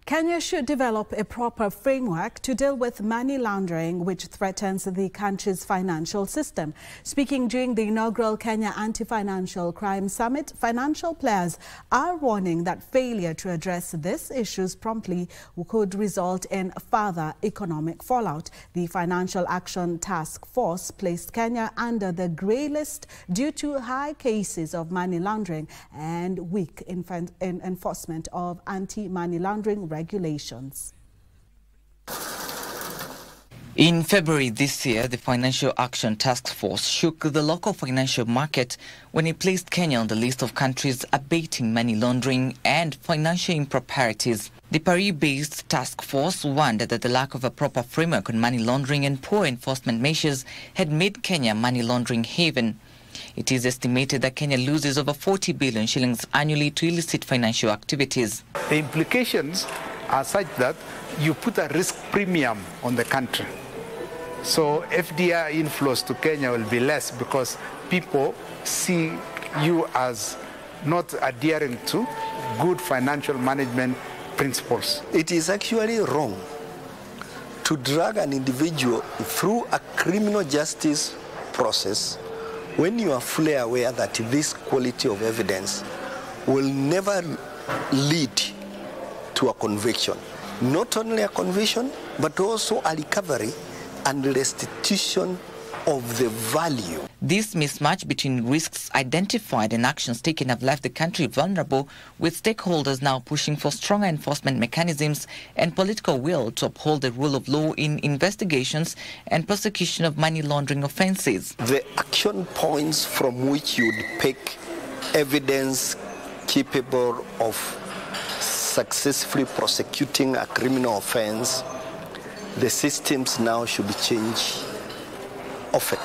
Kenya should develop a proper framework to deal with money laundering, which threatens the country's financial system. Speaking during the inaugural Kenya Anti-Financial Crime Summit, financial players are warning that failure to address these issues promptly could result in further economic fallout. The Financial Action Task Force placed Kenya under the grey list due to high cases of money laundering and weak enforcement of anti-money laundering regulations. In February this year, the Financial Action Task Force shook the local financial market when it placed Kenya on the list of countries abating money laundering and financial improprieties. The Paris-based task force warned that the lack of a proper framework on money laundering and poor enforcement measures had made Kenya a money laundering haven. It is estimated that Kenya loses over 40 billion shillings annually to illicit financial activities. The implications are such that you put a risk premium on the country. So FDI inflows to Kenya will be less because people see you as not adhering to good financial management principles. It is actually wrong to drag an individual through a criminal justice process when you are fully aware that this quality of evidence will never lead to a conviction. Not only a conviction, but also a recovery and restitution of the value. This mismatch between risks identified and actions taken have left the country vulnerable, with stakeholders now pushing for stronger enforcement mechanisms and political will to uphold the rule of law in investigations and prosecution of money laundering offences. The action points from which you'd pick evidence capable of successfully prosecuting a criminal offence, the systems now should be changed often.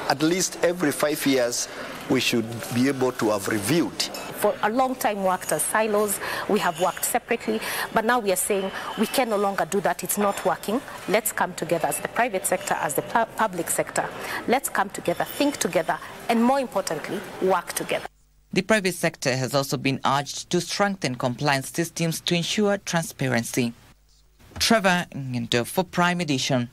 At least every 5 years, we should be able to have reviewed. For a long time worked as silos, we have worked separately, but now we are saying we can no longer do that, it's not working. Let's come together as the private sector, as the public sector. Let's come together, think together, and more importantly, work together. The private sector has also been urged to strengthen compliance systems to ensure transparency. Trevor Ngendo for Prime Edition.